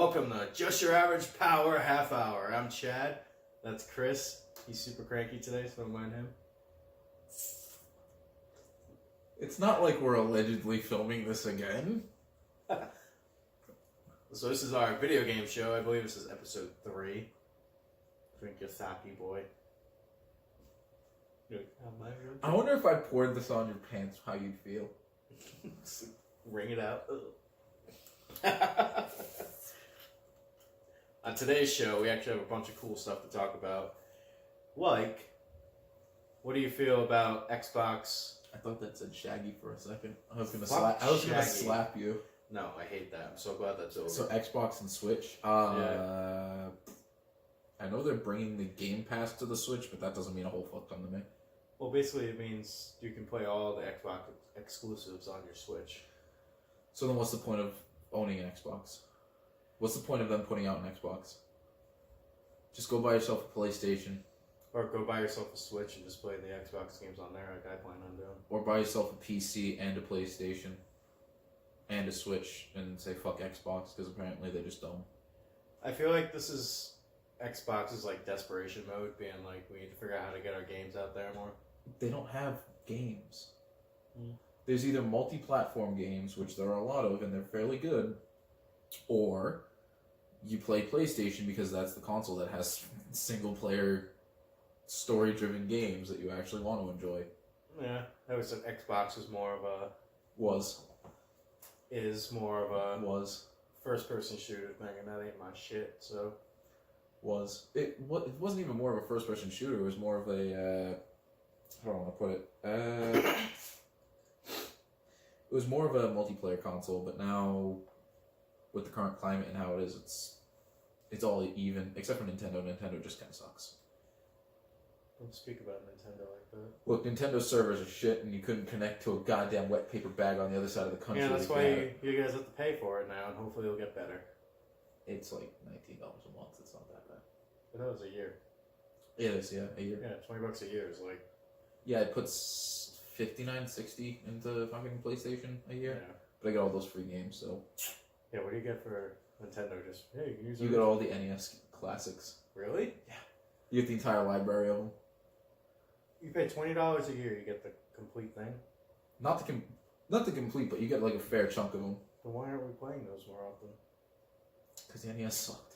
welcome to Just Your Average Power Half Hour. I'm Chad. That's Chris. He's super cranky today, so don't mind him. It's not like we're allegedly filming this again. So this is our video game show. I believe this is episode 3. Drink your sake, boy. I wonder if I poured this on your pants, how you'd feel. Wring it out. On today's show, we actually have a bunch of cool stuff to talk about. Like, what do you feel about Xbox? I thought that said Shaggy for a second. I was gonna Shaggy. slap you. No, I hate that. I'm so glad that's over. So Xbox and Switch. Yeah. I know they're bringing the Game Pass to the Switch, but that doesn't mean a whole fuck ton to me. Well, basically it means you can play all the Xbox exclusives on your Switch. So then what's the point of owning an Xbox? What's the point of them putting out an Xbox? Just go buy yourself a PlayStation. Or go buy yourself a Switch and just play the Xbox games on there like I plan on doing. Or buy yourself a PC and a PlayStation and a Switch and say fuck Xbox, because apparently they just don't. I feel like this is Xbox's like desperation mode, being like we need to figure out how to get our games out there more. They don't have games. There's either multi-platform games, which there are a lot of and they're fairly good, or you play PlayStation because that's the console that has single-player story-driven games that you actually want to enjoy. Yeah, I would say Xbox is more of a... Is more of a... First-person shooter thing, and that ain't my shit, so... It wasn't even more of a first-person shooter, it was more of a... how do I want to put it? It was more of a multiplayer console, but now, with the current climate and how it is, it's all even, except for Nintendo. Nintendo just kind of sucks. Don't speak about Nintendo like that. Look, Nintendo's servers are shit, and you couldn't connect to a goddamn wet paper bag on the other side of the country. Yeah, that's why you guys have to pay for it now, and hopefully it'll get better. It's like $19 a month. It's not that bad. But that was a year. It is, yeah, a year. Yeah, $20 a year is like... Yeah, it puts $59.60 into fucking PlayStation a year. Yeah. But I get all those free games, so... Yeah, what do you get for Nintendo? Just, hey, you can use You get all the NES classics. Really? Yeah. You get the entire library of them. You pay $20 a year, you get the complete thing? Not the complete, but you get like a fair chunk of them. Then why aren't we playing those more often? Because the NES sucked.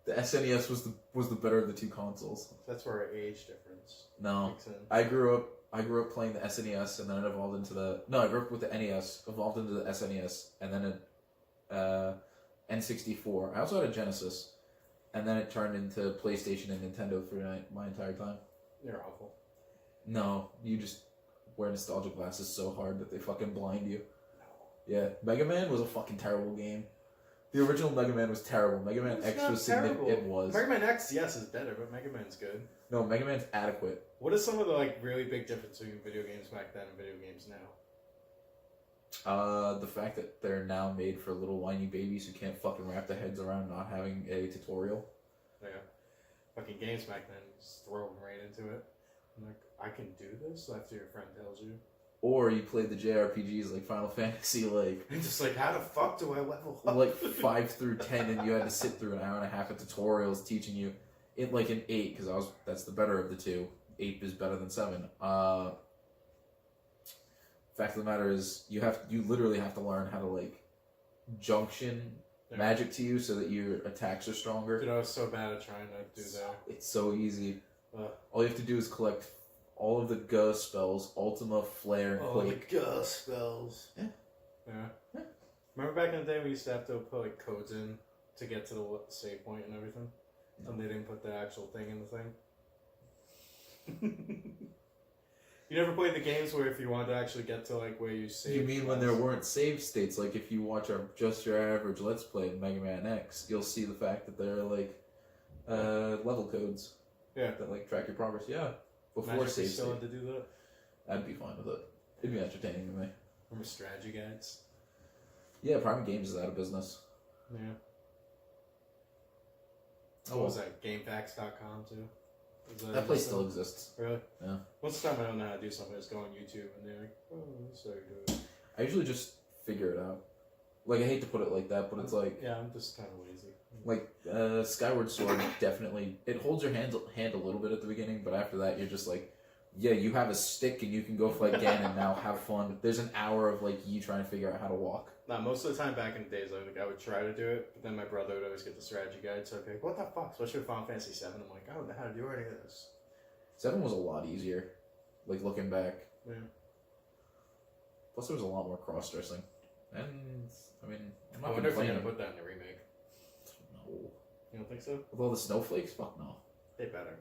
The SNES was the better of the two consoles. That's where our age difference No. kicks in. I grew up playing the SNES, and then it evolved into the... No, I grew up with the NES, evolved into the SNES, and then N64. I also had a Genesis, and then it turned into PlayStation and Nintendo for my entire time. You're awful. No, you just wear nostalgia glasses so hard that they fucking blind you. Yeah, Mega Man was a fucking terrible game. The original Mega Man was terrible. Mega Man X was significant. It was. Mega Man X, yes, is better, but Mega Man's good. No, Mega Man's adequate. What is some of the like really big difference between video games back then and video games now? The fact that they're now made for little whiny babies who can't fucking wrap their heads around not having a tutorial. Yeah. Fucking games back then, you just throw them right into it. I'm like, I can do this after your friend tells you. Or you played the JRPGs like Final Fantasy, like... And just like, how the fuck do I level up? Like 5 through 10, and you had to sit through an hour and a half of tutorials teaching you... It like an 8, because that's the better of the two. 8 is better than 7. Fact of the matter is, you literally have to learn how to like junction magic to you so that your attacks are stronger. Dude, I was so bad at trying to do that. It's so easy. All you have to do is collect all of the G spells, Ultima, Flare, and Quake. The G spells. Yeah. Remember back in the day we used to have to put like codes in to get to the save point and everything? No. And they didn't put the actual thing in the thing? You never played the games where if you wanted to actually get to like where you save... You mean when there weren't save states? Like if you watch Just Your Average Let's Play in Mega Man X, you'll see the fact that there are like level codes. Yeah. That like track your progress. Yeah. Before Magically save still state. had to do that? I'd be fine with it. It'd be entertaining to me. Remember strategy guides? Yeah, Prime Games is out of business. Yeah. Oh, What was that? GameFAQs.com too? That place still exists. Really? Yeah. Most of the time I don't know how to do something, I just go on YouTube and they're like, oh, this is how you do it. I usually just figure it out. Like, I hate to put it like that, but it's like... Yeah, I'm just kind of lazy. Like, Skyward Sword definitely... It holds your hand a little bit at the beginning, but after that, you're just like... Yeah, you have a stick and you can go fight Ganon now, have fun. There's an hour of, like, you trying to figure out how to walk. Nah, most of the time back in the days, like, I would try to do it, but then my brother would always get the strategy guide, so I'd be like, what the fuck? Especially with Final Fantasy 7, I'm like, I don't know how to do any of this. 7 was a lot easier, like, looking back. Yeah. Plus, there was a lot more cross-dressing. And, I mean, I'm not I wonder if they're complaining. gonna put that in the remake. No. You don't think so? With all the snowflakes? Fuck no. They better.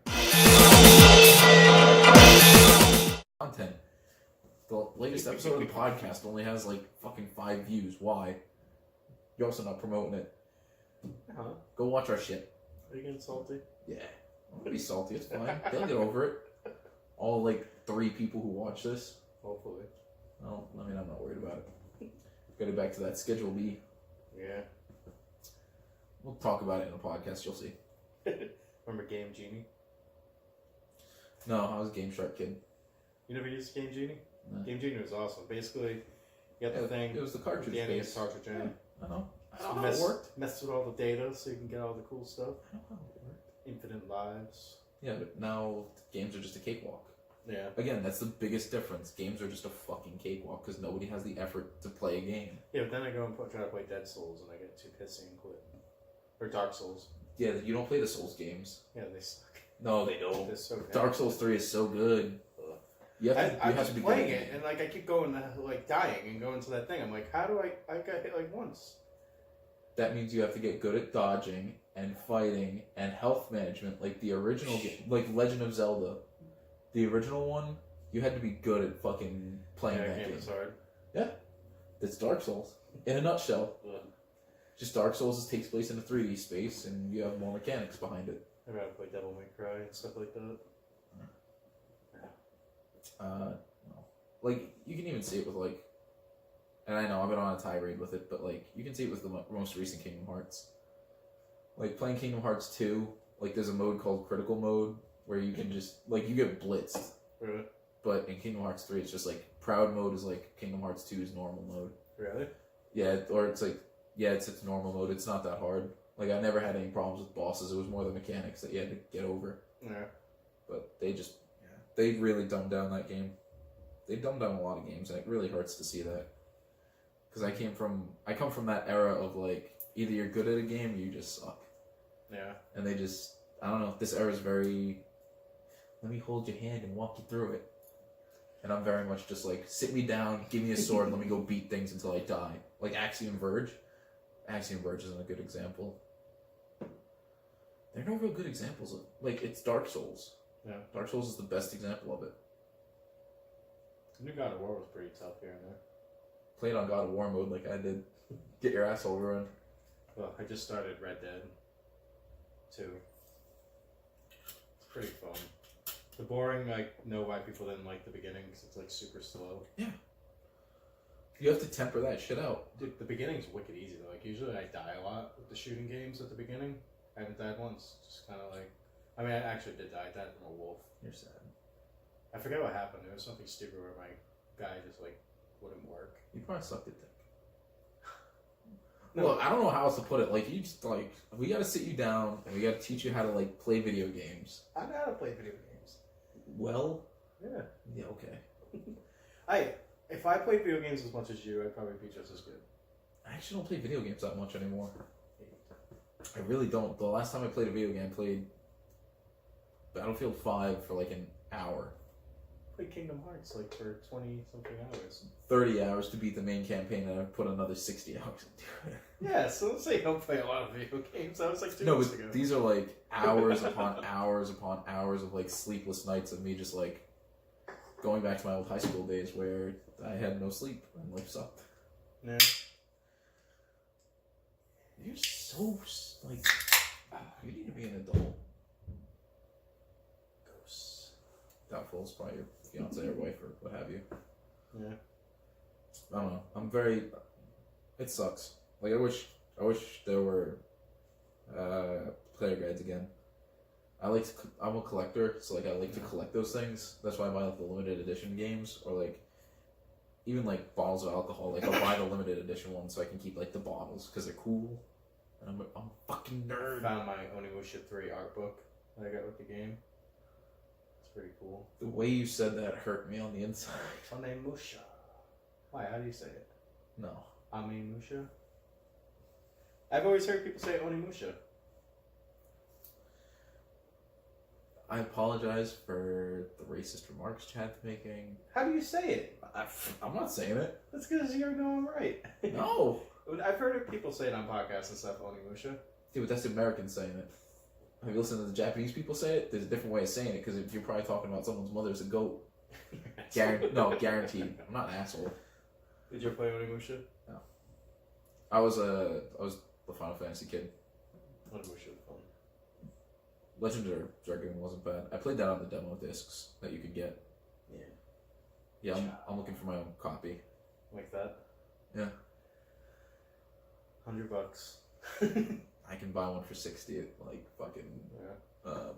Content. The latest episode of the podcast only has, like, fucking 5 views. Why? You're also not promoting it. Huh? Go watch our shit. Are you getting salty? Yeah. I'm gonna be salty, it's fine. They'll get over it. All, like, 3 people who watch this. Hopefully. Well, I mean, I'm not worried about it. Get it back to that Schedule B. Yeah. We'll talk about it in a podcast, you'll see. Remember Game Genie? No, I was a Game Shark kid. You never used Game Genie? No. Game Genie was awesome. Basically, you got the thing. It was the cartridge the ending is base. cartridge in. I know. I So know how it worked. mess with all the data so you can get all the cool stuff. I know how it worked. Infinite lives. Yeah, but now games are just a cakewalk. Yeah. Again, that's the biggest difference. Games are just a fucking cakewalk because nobody has the effort to play a game. Yeah, but then I go and try to play Dead Souls and I get too pissy and quit. Or Dark Souls. Yeah, you don't play the Souls games. Yeah, they suck. No, they don't. They're so bad. Dark Souls 3 is so good. You have to, I'm you have just to be playing good. it and like I keep going like dying and going to that thing. I'm like, how do I got hit like once. That means you have to get good at dodging and fighting and health management, like the original game, like Legend of Zelda. The original one, you had to be good at fucking playing that game. Is hard. Yeah, that's Dark Souls in a nutshell. Ugh. Just Dark Souls takes place in a 3D space, and you have more mechanics behind it. I'd rather play Devil May Cry and stuff like that. No. Like, you can even see it with, like, and I know I've been on a tirade with it, but, like, you can see it with the most recent Kingdom Hearts. Like, playing Kingdom Hearts 2, like, there's a mode called Critical Mode, where you can just, like, you get blitzed. Really? But in Kingdom Hearts 3, it's just, like, Proud Mode is, like, Kingdom Hearts 2's normal mode. Really? Yeah, or it's, like, yeah, it's normal mode. It's not that hard. Like, I never had any problems with bosses. It was more the mechanics that you had to get over. Yeah. But they just, yeah, they really dumbed down that game. They dumbed down a lot of games, and it really hurts to see that. Because I come from that era of, like, either you're good at a game or you just suck. Yeah. And they just, I don't know, this era is very, let me hold your hand and walk you through it. And I'm very much just like, sit me down, give me a sword, let me go beat things until I die. Like Axiom Verge. Axiom Verge isn't a good example. There are no real good examples of, like, it's Dark Souls. Yeah. Dark Souls is the best example of it. The new God of War was pretty tough here and there. Play it on God of War mode like I did. Get your asshole ruined. Well, I just started Red Dead 2. It's pretty fun. The boring, I know why people didn't like the beginning, because it's like super slow. Yeah. You have to temper that shit out. Dude, the beginning's wicked easy though. Like, usually I die a lot with the shooting games at the beginning. I haven't died once. Just kind of like, I mean, I actually did die. I died from a wolf. You're sad. I forget what happened. It was something stupid where my guy just like wouldn't work. You probably sucked at dick. No. Look, I don't know how else to put it. Like, you just, like, we gotta sit you down and we gotta teach you how to, like, play video games. I know how to play video games. Well? Yeah. Yeah, okay. If I played video games as much as you, I'd probably be just as good. I actually don't play video games that much anymore. I really don't. The last time I played a video game, I played Battlefield 5 for, like, an hour. I played Kingdom Hearts, like, for 20-something hours. 30 hours to beat the main campaign, and I put another 60 hours into it. Yeah, so let's say you don't play a lot of video games. That was like 2 No, weeks but ago. these are, like, hours upon hours upon hours of, like, sleepless nights of me just, like, going back to my old high school days where I had no sleep and life sucked. Yeah. You're so, like, you need to be an adult. Ghosts. Doubtful is probably your fiance or wife or what have you. Yeah. I don't know. I'm very, it sucks. Like, I wish there were, player guides again. I'm a collector, so, like, I like to collect those things. That's why I buy, like, the limited edition games, or, like, even like bottles of alcohol. Like I'll buy the limited edition ones so I can keep like the bottles because they're cool. And I'm a fucking nerd. I found my Onimusha 3 art book that I got with the game. It's pretty cool. The way you said that hurt me on the inside. Onimusha. Why? How do you say it? No. Onimusha? I've always heard people say Onimusha. I apologize for the racist remarks Chad's making. How do you say it? I'm not saying it. That's because you're doing right. No. I've heard people say it on podcasts and stuff, Onimusha. Dude, but that's the Americans saying it. Have you listened to the Japanese people say it? There's a different way of saying it because if you're probably talking about someone's mother as a goat. Guaranteed. I'm not an asshole. Did you play Onimusha? No. I was the Final Fantasy kid. Onimusha was fun. Legend of Dragoon wasn't bad. I played that on the demo discs that you could get. Yeah. Yeah, I'm looking for my own copy. Like that? Yeah. $100. I can buy one for 60 at like fucking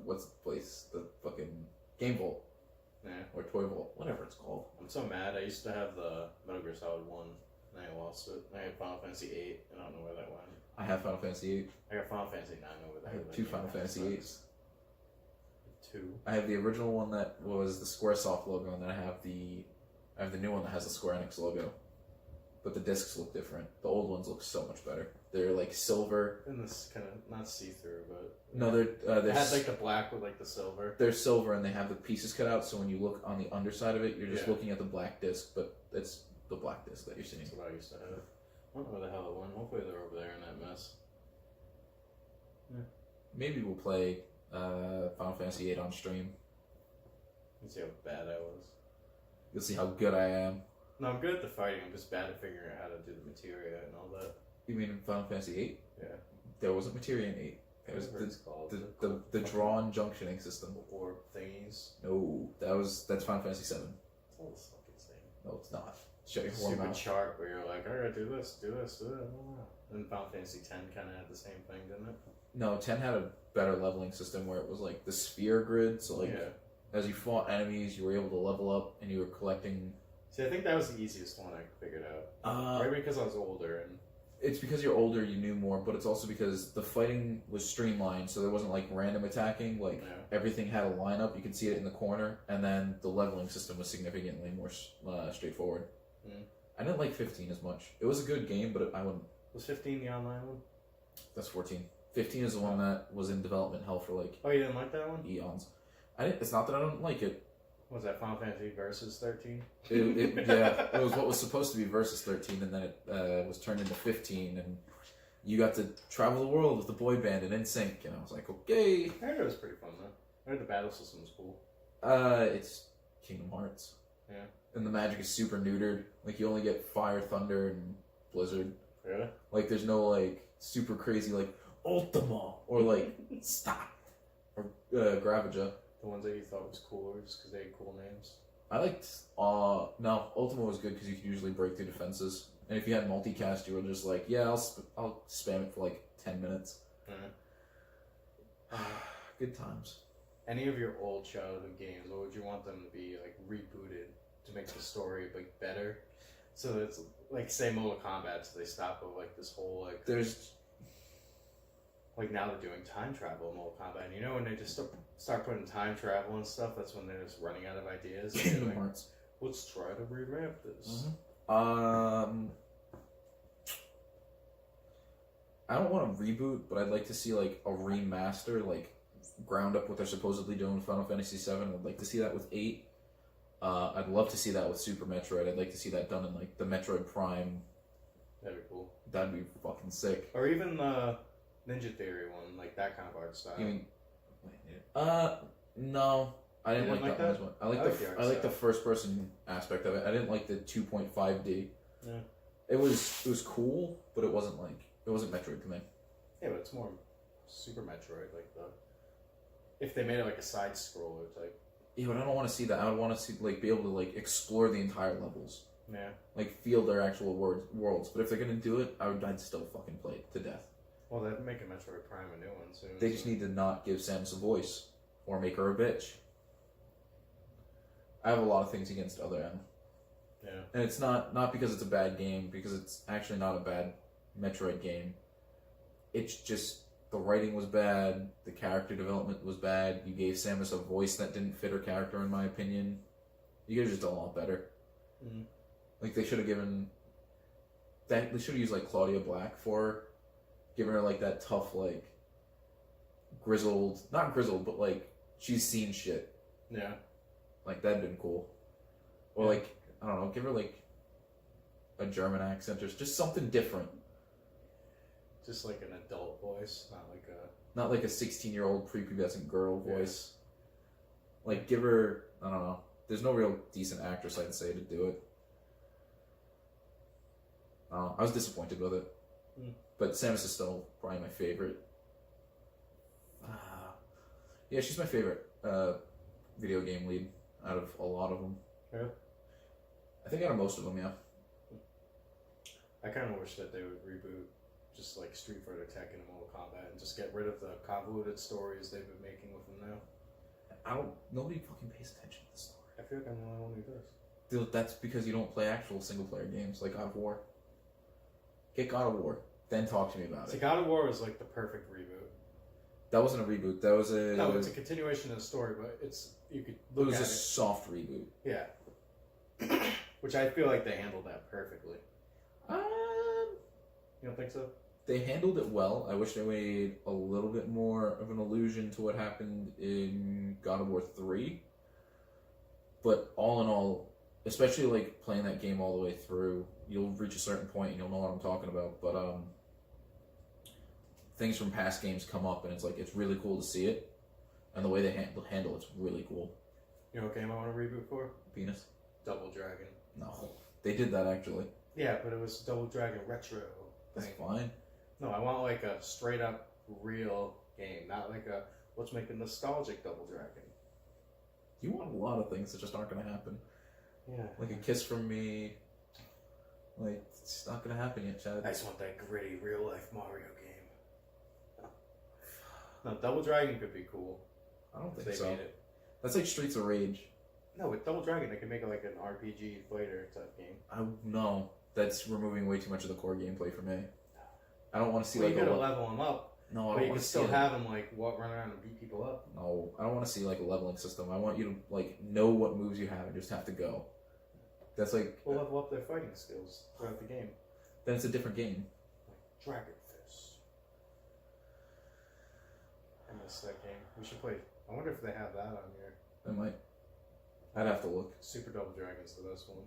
what's the place? The fucking Game Vault. Yeah. Or Toy Vault, whatever it's called. I'm so mad. I used to have the Metal Gear Solid 1 and I lost it. I had Final Fantasy 8 and I don't know where that went. I have Final Fantasy 8. I got Final Fantasy 9 over there. I have 2 Final Fantasy 8s. 2. I have the original one that was the Squaresoft logo, and then I have the new one that has the Square Enix logo. But the discs look different. The old ones look so much better. They're like silver. And this kind of not see through, but no, they're it had like the black with like the silver. They're silver, and they have the pieces cut out. So when you look on the underside of it, you're just looking at the black disc, but it's the black disc that you're seeing. That's what I used to have. I don't know where the hell it went. Hopefully they're over there in that mess. Yeah. Maybe we'll play Final Fantasy VIII on stream. You see how bad I was. You'll see how good I am. No, I'm good at the fighting. I'm just bad at figuring out how to do the materia and all that. You mean in Final Fantasy VIII? Yeah. There wasn't materia in 8. It was the drawn junctioning system. Orb thingies. No, that's Final Fantasy 7. It's all the fucking same. No, it's not. Shut your Stupid mouth. chart where you're like, I gotta do this. And Final Fantasy 10 kind of had the same thing, didn't it? No, 10 had a better leveling system where it was like the sphere grid. So like, as you fought enemies, you were able to level up, and you were collecting. See, I think that was the easiest one I figured out. Maybe because I was older and. It's because you're older, you knew more, but it's also because the fighting was streamlined, so there wasn't like random attacking. Like everything had a lineup, you could see it in the corner, and then the leveling system was significantly more straightforward. Mm. I didn't like 15 as much. It was a good game, but I wouldn't. Was 15 the online one? That's 14. 15 is the one that was in development hell for like. Oh, you didn't like that one? Eons. It's not that I don't like it. Was that Final Fantasy Versus 13? Yeah, it was what was supposed to be Versus 13, and then it was turned into 15, and you got to travel the world with the boy band and NSYNC, and I was like, okay. I heard it was pretty fun though. I heard the battle system was cool. It's Kingdom Hearts. Yeah. And the magic is super neutered. Like you only get fire, thunder, and blizzard. Really? Like there's no like super crazy like Ultima or like Stop or Gravaja. The ones that you thought was cooler just because they had cool names. I liked, no, Ultima was good because you could usually break through defenses. And if you had multicast, you were just like, yeah, I'll spam it for like 10 minutes. Good times. Any of your old childhood games, what would you want them to be like rebooted to make the story like better? So that it's like, say Mortal Kombat, so they stop with like this whole like. There's. Like now they're doing time travel in Mortal Kombat, and you know when they just start putting time travel and stuff, that's when they're just running out of ideas. Kingdom like, Hearts. Let's try to revamp this. Mm-hmm. I don't want to reboot, but I'd like to see like a remaster, like ground up what they're supposedly doing with Final Fantasy VII. I'd like to see that with 8. I'd love to see that with Super Metroid. I'd like to see that done in like the Metroid Prime. That'd be cool. That'd be fucking sick. Or even Ninja Theory one, like that kind of art style. You mean? No, I didn't like that one as much. I like the first person aspect of it. I didn't like the 2.5D. Yeah. It was cool, but it wasn't Metroid to me. Yeah, but it's more Super Metroid, like if they made it like a side scroller type. Yeah, but I don't want to see that. I would want to see like be able to like explore the entire levels. Yeah. Like feel their actual worlds. But if they're gonna do it, I'd still fucking play it to death. Well, they're making Metroid Prime a new one soon. They just need to not give Samus a voice. Or make her a bitch. I have a lot of things against Other M. Yeah. And it's not because it's a bad game, because it's actually not a bad Metroid game. It's just the writing was bad, the character development was bad. You gave Samus a voice that didn't fit her character, in my opinion. You could have just done a lot better. Mm. Like they should have given that. They should have used like Claudia Black for her, giving her like that tough, like grizzled, not grizzled, but like she's seen shit. Yeah. Like that'd been cool. Or like I don't know, give her like a German accent or just something different. Just like an adult voice, not like a 16-year-old prepubescent girl voice. Yeah. Like give her, I don't know. There's no real decent actress I'd say to do it. I was disappointed with it. Mm. But Samus is still probably my favorite. Yeah, she's my favorite video game lead out of a lot of them. Yeah. I think out of most of them, yeah. I kind of wish that they would reboot just like Street Fighter, Tekken, and Mortal Kombat and just get rid of the convoluted stories they've been making with them now. Nobody fucking pays attention to the story. I feel like I'm the only one who does. Dude, that's because you don't play actual single-player games like God of War. Get God of War, then talk to me about it. God of War was like the perfect reboot. That wasn't a reboot. That was a... No, it's a continuation of the story, but you could look at it. It was a soft reboot. Yeah. Which I feel like they handled that perfectly. You don't think so? They handled it well. I wish they made a little bit more of an allusion to what happened in God of War 3. But all in all, especially like playing that game all the way through, you'll reach a certain point and you'll know what I'm talking about. But things from past games come up and it's like it's really cool to see it. And the way they handle it's really cool. You know what game I want to reboot for? Penis? Double Dragon. No. They did that actually. Yeah, but it was Double Dragon Retro. That's fine. No, I want like a straight up real game, not like a let's make a nostalgic Double Dragon. You want a lot of things that just aren't going to happen. Yeah. Like a kiss from me. Like, it's not going to happen yet, Chad. I just want that gritty real life Mario game. No, Double Dragon could be cool. I don't think so. Made it. That's like Streets of Rage. No, with Double Dragon, they can make it like an RPG fighter type game. No, that's removing way too much of the core gameplay for me. I don't want to see you gotta level them up. No, I but don't you can still have them like walk run around and beat people up. No, I don't want to see like a leveling system. I want you to like know what moves you have and just have to go. That's like we'll level up their fighting skills throughout the game. Then it's a different game. Like Dragon Fist. I miss that game. We should play. I wonder if they have that on here. They might. I'd have to look. Super Double Dragon's the best one.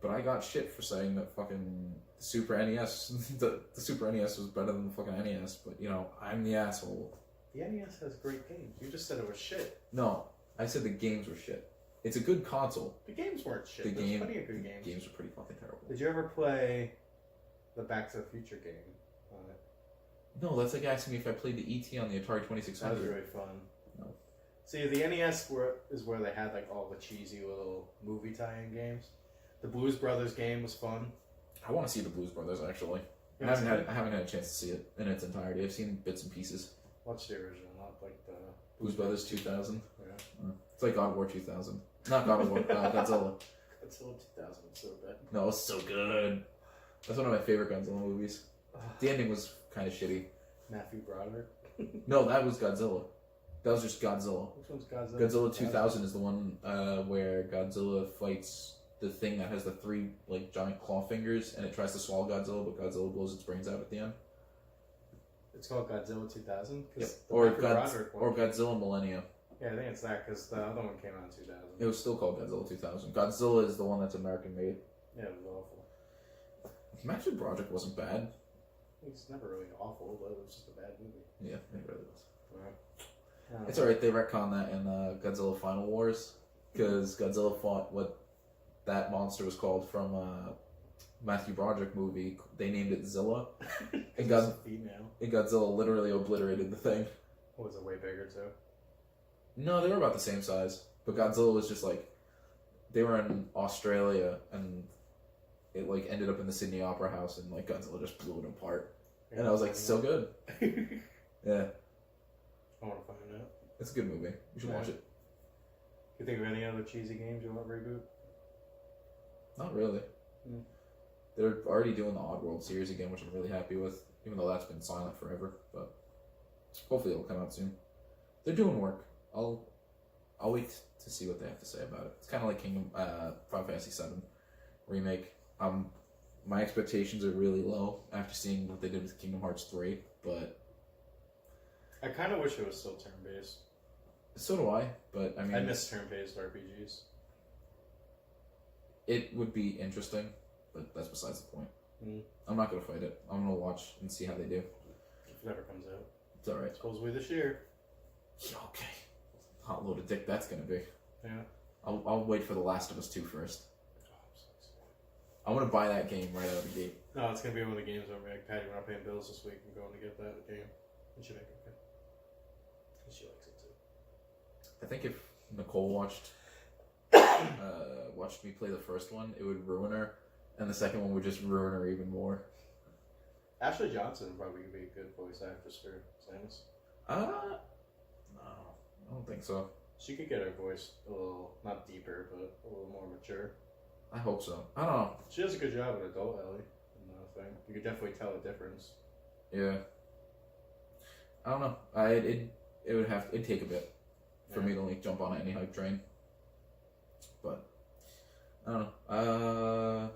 But I got shit for saying that fucking Super NES, the Super NES was better than the fucking NES, but you know, I'm the asshole. The NES has great games. You just said it was shit. No, I said the games were shit. It's a good console. The games weren't shit. There's plenty of good games. Games were pretty fucking terrible. Did you ever play the Back to the Future game on it? No, that's like asking me if I played the ET on the Atari 2600. That was really fun. No. See, the NES is where they had like all the cheesy little movie tie-in games. The Blues Brothers game was fun. I want to see the Blues Brothers actually. I haven't had a chance to see it in its entirety. I've seen bits and pieces. Watch the original, not like the Blues Brothers 2000. Yeah. It's like God of War 2000. Not God of War. Godzilla. Godzilla 2000 was so bad. No, it's so good. That's one of my favorite Godzilla movies. The ending was kind of shitty. Matthew Broderick. No, that was Godzilla. That was just Godzilla. Which one's Godzilla? Godzilla 2000 is the one where Godzilla fights the thing that has the three like giant claw fingers, and it tries to swallow Godzilla, but Godzilla blows its brains out at the end. It's called Godzilla 2000? Yep. Or Godzilla Millennia. Yeah, I think it's that, because the other one came out in 2000. It was still called Godzilla 2000. Godzilla is the one that's American made. Yeah, it was awful. Matthew Broderick wasn't bad. It's never really awful, but it was just a bad movie. Yeah, it really was. Yeah. It's alright, they retcon that in Godzilla Final Wars, because Godzilla fought what that monster was called from Matthew Broderick movie. They named it Zilla. And Godzilla literally obliterated the thing. Was it way bigger too? No, they were about the same size. But Godzilla was just like, they were in Australia and it like ended up in the Sydney Opera House and like Godzilla just blew it apart. And I was like, so good. Yeah. I want to find out. It's a good movie. You should watch it. You think of any other cheesy games you want to reboot? Not really. Mm. They're already doing the Oddworld series again, which I'm really happy with, even though that's been silent forever. But hopefully it'll come out soon. They're doing work. I'll wait to see what they have to say about it. It's kind of like Final Fantasy VII remake. My expectations are really low after seeing what they did with Kingdom Hearts 3, but I kind of wish it was still turn-based. so do I. But I mean, I miss turn-based RPGs. It would be interesting, but that's besides the point. Mm. I'm not gonna fight it. I'm gonna watch and see how they do. If it ever comes out. It's alright. It goes away this year. Yeah, okay. Hot load of dick that's gonna be. Yeah. I'll wait for The Last of Us 2 first. Oh, I'm so excited. I want to buy that game right out of the gate. No, it's gonna be one of the games where I'm like, Patty, we're not paying bills this week. I'm going to get that game. And she make it good. And she likes it too. I think if Nicole watched me play the first one, it would ruin her, and the second one would just ruin her even more. Ashley Johnson would probably be a good voice actress for Samus. No, I don't think so. She could get her voice a little, not deeper, but a little more mature. I hope so. I don't know. She does a good job with adult Ellie in the thing. You could definitely tell the difference. Yeah. I don't know. It'd take a bit for me to like jump on any hype train. But I don't know.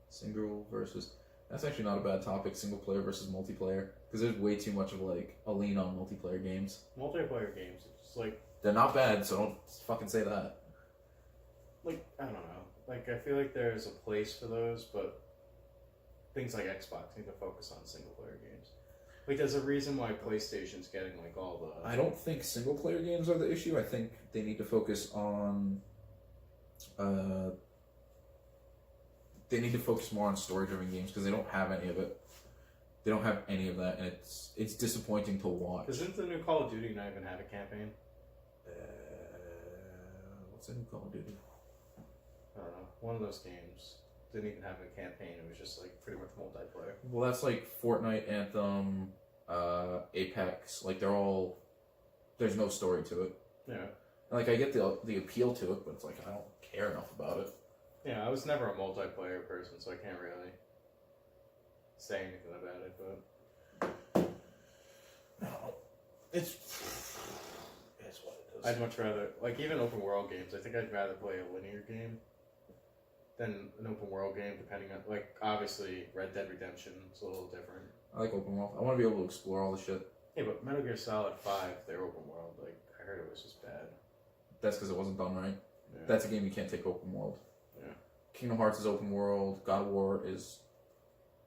Single versus. That's actually not a bad topic. Single player versus multiplayer, because there's way too much of like a lean on multiplayer games. Multiplayer games, it's just like They're not bad, so don't fucking say that. like I don't know. Like I feel like there's a place for those, but things like Xbox need to focus on single player games. Like there's a reason why PlayStation's getting like all the. I don't think single player games are the issue. I think they need to focus on. They need to focus more on story-driven games because they don't have any of it. They don't have any of that, and it's disappointing to watch. Doesn't the new Call of Duty not even have a campaign? What's a new Call of Duty? I don't know. One of those games didn't even have a campaign. It was just like pretty much multiplayer. Well, that's like Fortnite, Anthem, Apex. Like they're all. There's no story to it. Yeah. And, like I get the appeal to it, but it's like I don't care enough about it. Yeah, I was never a multiplayer person, so I can't really say anything about it, but No, it's what it is. I'd much rather, like, even open world games, I think I'd rather play a linear game than an open world game, depending on, like, obviously, Red Dead Redemption is a little different. I like open world. I want to be able to explore all the shit. Yeah, but Metal Gear Solid 5, their open world, like, I heard it was just bad. That's because it wasn't done right. Yeah. That's a game you can't take open world. Yeah. Kingdom Hearts is open world. God of War is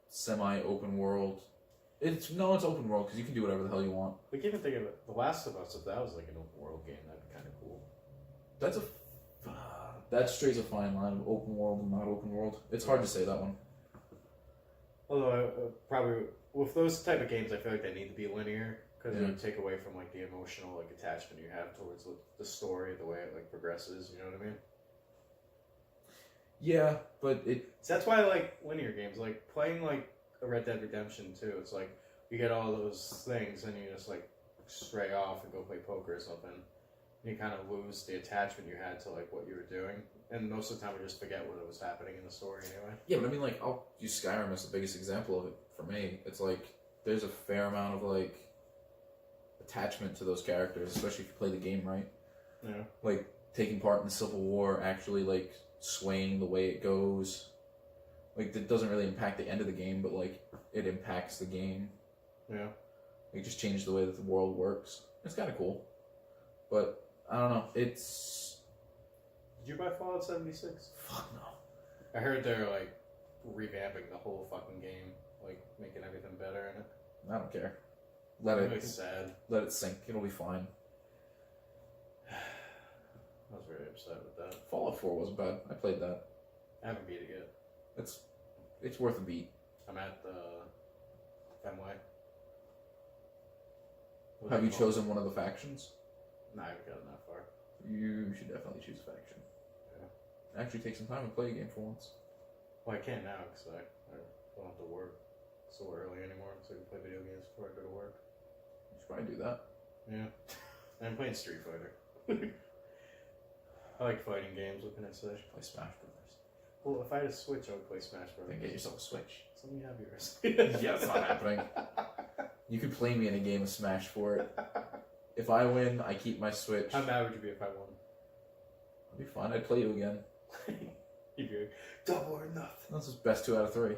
semi-open world. It's open world because you can do whatever the hell you want. Like, even think of it, The Last of Us, if that was, like, an open world game, that'd be kind of cool. That strays a fine line of open world and not open world. It's hard to say that one. Although, probably, with those type of games, I feel like they need to be linear, because it would take away from, like, the emotional, like, attachment you have towards the story, the way it, like, progresses, you know what I mean? Yeah, but So that's why I like linear games, like, playing, like, a Red Dead Redemption 2, it's like, you get all those things, and you just, like, stray off and go play poker or something, and you kind of lose the attachment you had to, like, what you were doing, and most of the time you just forget what was happening in the story anyway. Yeah, but I mean, like, I'll use Skyrim as the biggest example of it for me. It's like, there's a fair amount of, like, attachment to those characters, especially if you play the game right. Yeah. Like, taking part in the Civil War, actually, like, swaying the way it goes. Like, it doesn't really impact the end of the game, but, like, it impacts the game. Yeah. It just changed the way that the world works. It's kind of cool. But, I don't know, it's... Did you buy Fallout 76? Fuck no. I heard they're, like, revamping the whole fucking game, like, making everything better in it. I don't care. Let It's really sad. Let it sink. It'll be fine. I was very upset with that. Fallout 4 wasn't bad. I played that. I haven't beat it yet. It's worth a beat. I'm at the Fenway. Have you chosen one of the factions? No, I haven't gotten that far. You should definitely choose a faction. Yeah. Actually take some time and play a game for once. Well, I can't now because I don't have to work so early anymore, so I can play video games before I go to work. You should probably do that. Yeah. I'm playing Street Fighter. I like fighting games, what can I say? Play Smash Brothers. Well, if I had a Switch, I would play Smash Bros. Then get yourself a Switch. So let me have yours. Yeah, it's not happening. You could play me in a game of Smash for it. If I win, I keep my Switch. How mad would you be if I won? It'd be fine. I'd play you again. You'd be like, double or nothing. That's just best 2 out of 3.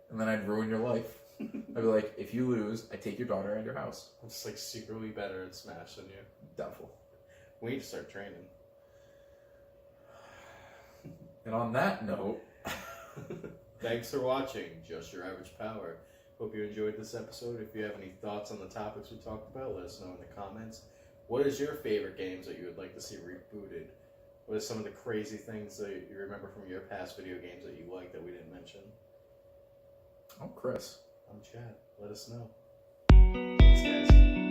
And then I'd ruin your life. I'd be like, if you lose, I take your daughter and your house. I'm just like secretly better at Smash than you. Doubtful. We need to start training. And on that note, thanks for watching Just Your Average Power. Hope you enjoyed this episode. If you have any thoughts on the topics we talked about, let us know in the comments. What is your favorite games that you would like to see rebooted? What are some of the crazy things that you remember from your past video games that you like that we didn't mention? I'm Chris. I'm Chad. Let us know. Thanks, guys.